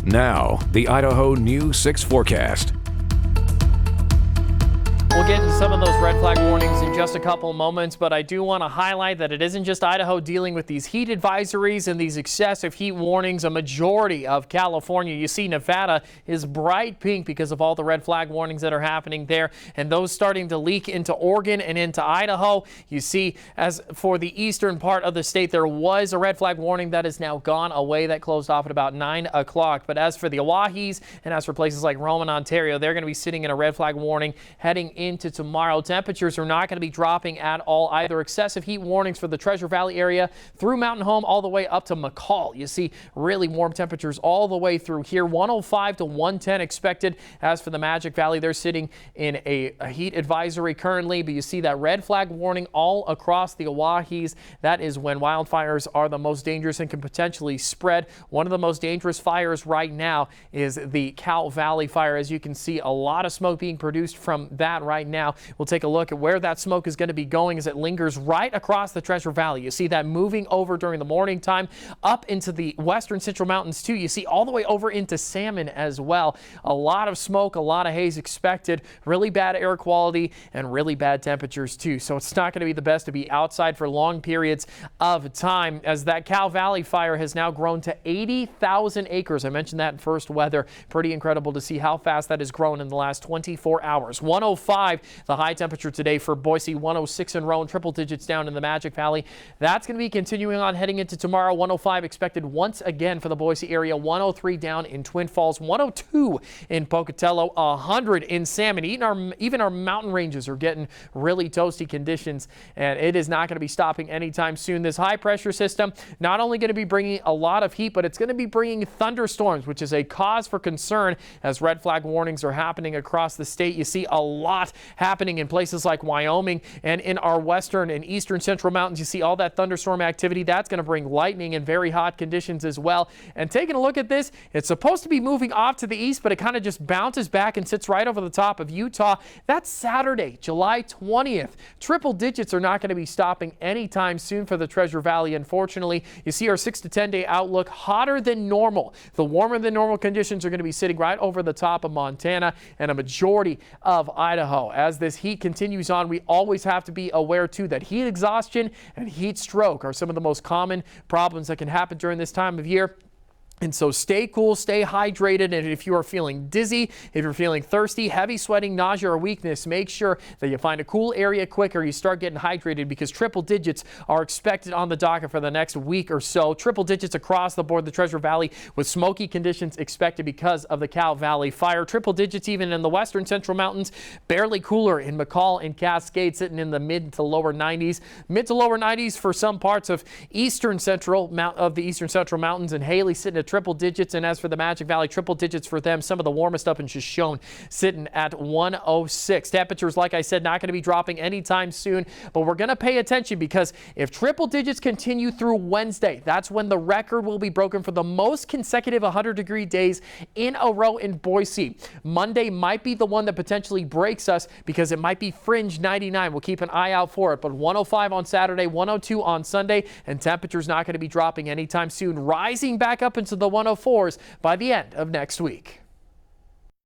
Now, the Idaho News 6 forecast. We'll get into some of those red flag warnings in just a couple moments, but I do want to highlight that it isn't just Idaho dealing with these heat advisories and these excessive heat warnings. A majority of California, you see Nevada is bright pink because of all the red flag warnings that are happening there, and those starting to leak into Oregon and into Idaho. You see, as for the eastern part of the state, there was a red flag warning that is now gone away. That closed off at about 9 o'clock. But as for the Owahis and as for places like Rome and Ontario, they're going to be sitting in a red flag warning heading into tomorrow. Temperatures are not going to be dropping at all either. Excessive heat warnings for the Treasure Valley area through Mountain Home all the way up to McCall. You see really warm temperatures all the way through here. 105 to 110 expected. As for the Magic Valley, they're sitting in a heat advisory currently, but you see that red flag warning all across the Owahis. That is when wildfires are the most dangerous and can potentially spread. One of the most dangerous fires right now is the Cow Valley fire. As you can see, a lot of smoke being produced from that right now. We'll take a look at where that smoke is going to be going as it lingers right across the Treasure Valley. You see that moving over during the morning time up into the western central mountains too. You see all the way over into Salmon as well. A lot of smoke, a lot of haze expected, really bad air quality and really bad temperatures too. So it's not going to be the best to be outside for long periods of time, as that Cow Valley fire has now grown to 80,000 acres. I mentioned that in first weather. Pretty incredible to see how fast that has grown in the last 24 hours. 105 the high temperature today for Boise, 106 in Roan, triple digits down in the Magic Valley. That's going to be continuing on heading into tomorrow. 105 expected once again for the Boise area, 103 down in Twin Falls, 102 in Pocatello, 100 in Salmon. Even our mountain ranges are getting really toasty conditions, and it is not going to be stopping anytime soon. This high pressure system not only going to be bringing a lot of heat, but it's going to be bringing thunderstorms, which is a cause for concern as red flag warnings are happening across the state. You see a lot happening in places like Wyoming and in our western and eastern central mountains. You see all that thunderstorm activity. That's going to bring lightning and very hot conditions as well. And taking a look at this, it's supposed to be moving off to the east, but it kind of just bounces back and sits right over the top of Utah. That's Saturday, July 20th. Triple digits are not going to be stopping anytime soon for the Treasure Valley. Unfortunately, you see our 6 to 10 day outlook hotter than normal. The warmer than normal conditions are going to be sitting right over the top of Montana and a majority of Idaho. As this heat continues on, we always have to be aware too that heat exhaustion and heat stroke are some of the most common problems that can happen during this time of year. And so stay cool, stay hydrated, and if you are feeling dizzy, if you're feeling thirsty, heavy sweating, nausea, or weakness, make sure that you find a cool area quick or you start getting hydrated, because triple digits are expected on the docket for the next week or so. Triple digits across the board, the Treasure Valley, with smoky conditions expected because of the Cow Valley fire. Triple digits even in the western central mountains, barely cooler in McCall and Cascade, sitting in the mid to lower 90s. Mid to lower 90s for some parts of the eastern central mountains, and Haley sitting at triple digits. And as for the Magic Valley, triple digits for them. Some of the warmest up in Shoshone sitting at 106. Temperatures, like I said, not going to be dropping anytime soon, but we're going to pay attention, because if triple digits continue through Wednesday, that's when the record will be broken for the most consecutive 100-degree days in a row in Boise. Monday might be the one that potentially breaks us, because it might be fringe 99. We'll keep an eye out for it, but 105 on Saturday, 102 on Sunday, and temperatures not going to be dropping anytime soon, rising back up into the 104s by the end of next week.